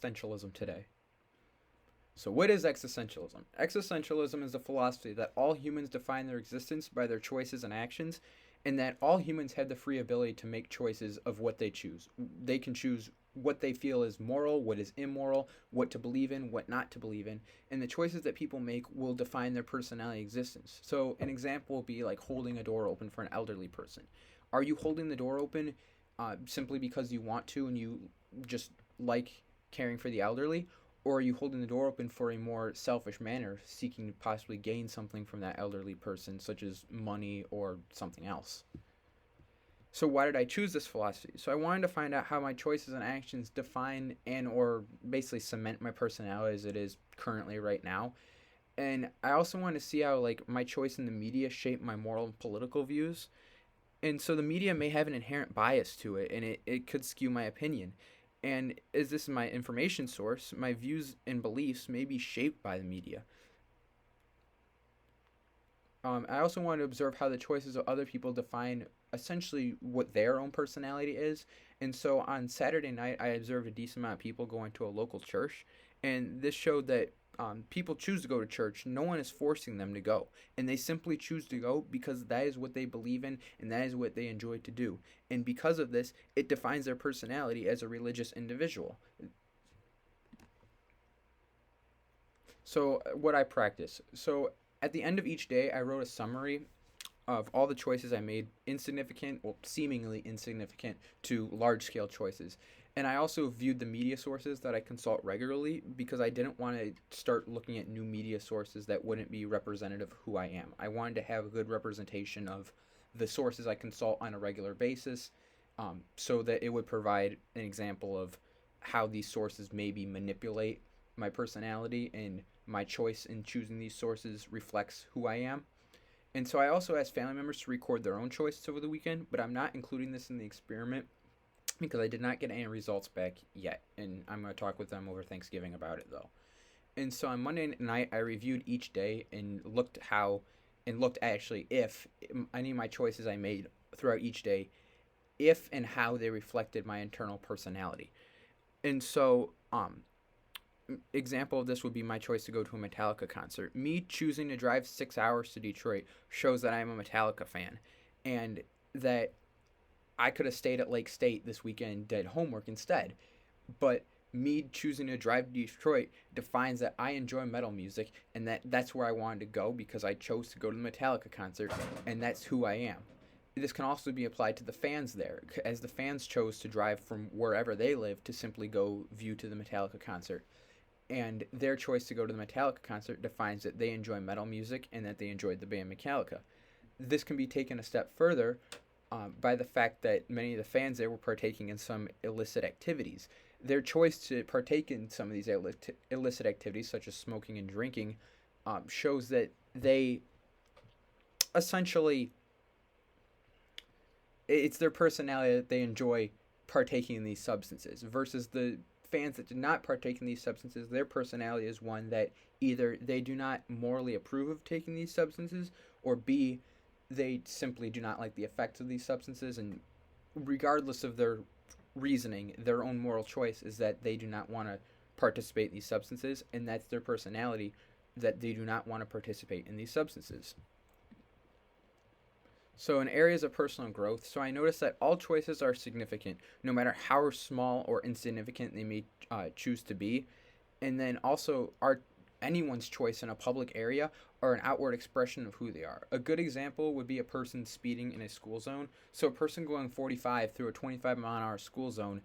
existentialism today. So, what is existentialism? Existentialism is a philosophy that all humans define their existence by their choices and actions, and that all humans have the free ability to make choices of what they choose. They can choose what they feel is moral, what is immoral, what to believe in, what not to believe in, and the choices that people make will define their personality existence. So, an example will be like holding a door open for an elderly person. Are you holding the door open simply because you want to and you just like caring for the elderly? Or are you holding the door open for a more selfish manner, seeking to possibly gain something from that elderly person, such as money or something else? So why did I choose this philosophy? So I wanted to find out how my choices and actions define and or basically cement my personality as it is currently right now. And I also wanted to see how like my choice in the media shape my moral and political views. And so the media may have an inherent bias to it, and it could skew my opinion. And as this is my information source, my views and beliefs may be shaped by the media. I also want to observe how the choices of other people define essentially what their own personality is. And so on Saturday night, I observed a decent amount of people going to a local church. And this showed that people choose to go to church. No one is forcing them to go. And they simply choose to go because that is what they believe in and that is what they enjoy to do. And because of this, it defines their personality as a religious individual. So, what I practice. So, at the end of each day, I wrote a summary of all the choices I made, insignificant, well, seemingly insignificant, to large scale choices. And I also viewed the media sources that I consult regularly because I didn't want to start looking at new media sources that wouldn't be representative of who I am. I wanted to have a good representation of the sources I consult on a regular basis, so that it would provide an example of how these sources maybe manipulate my personality, and my choice in choosing these sources reflects who I am. And so I also asked family members to record their own choices over the weekend, but I'm not including this in the experiment because I did not get any results back yet. And I'm going to talk with them over Thanksgiving about it though. And so on Monday night, I reviewed each day and looked actually if any of my choices I made throughout each day, if and how they reflected my internal personality. And so, example of this would be my choice to go to a Metallica concert. Me choosing to drive 6 hours to Detroit shows that I'm a Metallica fan, and that I could have stayed at Lake State this weekend and did homework instead. But me choosing to drive to Detroit defines that I enjoy metal music, and that's where I wanted to go because I chose to go to the Metallica concert, and that's who I am. This can also be applied to the fans there, as the fans chose to drive from wherever they live to simply go view to the Metallica concert. And their choice to go to the Metallica concert defines that they enjoy metal music and that they enjoyed the band Metallica. This can be taken a step further by the fact that many of the fans there were partaking in some illicit activities. Their choice to partake in some of these illicit activities, such as smoking and drinking, shows that they essentially, it's their personality that they enjoy partaking in these substances, versus the fans that did not partake in these substances. Their personality is one that either they do not morally approve of taking these substances, or B, they simply do not like the effects of these substances, and regardless of their reasoning, their own moral choice is that they do not want to participate in these substances, and that's their personality, that they do not want to participate in these substances. So in areas of personal growth, so I noticed that all choices are significant, no matter how small or insignificant they may choose to be. And then also, are anyone's choice in a public area are an outward expression of who they are. A good example would be a person speeding in a school zone. So a person going 45 through a 25-mile-an-hour school zone,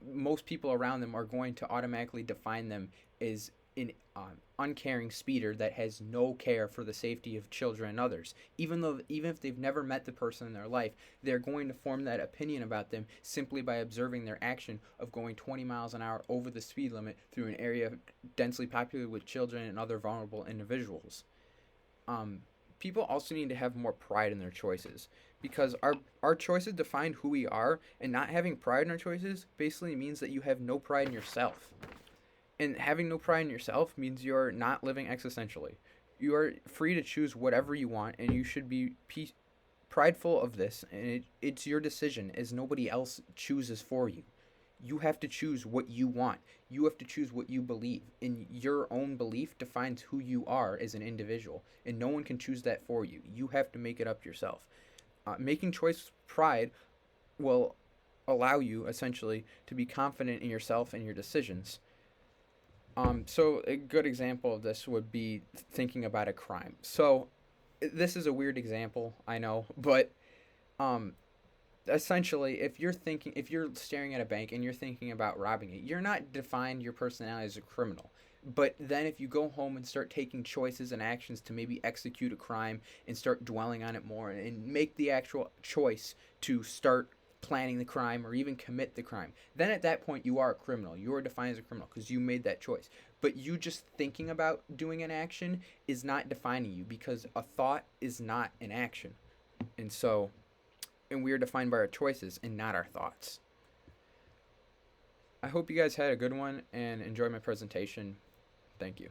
most people around them are going to automatically define them as an uncaring speeder that has no care for the safety of children and others. Even if they've never met the person in their life, they're going to form that opinion about them simply by observing their action of going 20 miles an hour over the speed limit through an area densely populated with children and other vulnerable individuals. People also need to have more pride in their choices, because our choices define who we are, and not having pride in our choices basically means that you have no pride in yourself. And having no pride in yourself means you're not living existentially. You are free to choose whatever you want, and you should be prideful of this. And it's your decision, as nobody else chooses for you. You have to choose what you want. You have to choose what you believe. And your own belief defines who you are as an individual. And no one can choose that for you. You have to make it up yourself. Making choice pride will allow you essentially to be confident in yourself and your decisions. So a good example of this would be thinking about a crime. So this is a weird example, I know, but um, essentially, if you're staring at a bank and you're thinking about robbing it, you're not defined your personality as a criminal. But then if you go home and start taking choices and actions to maybe execute a crime and start dwelling on it more and make the actual choice to start planning the crime or even commit the crime, then at that point you are a criminal. You are defined as a criminal because you made that choice. But you just thinking about doing an action is not defining you, because a thought is not an action. And so, and we are defined by our choices and not our thoughts. I hope you guys had a good one and enjoyed my presentation. Thank you.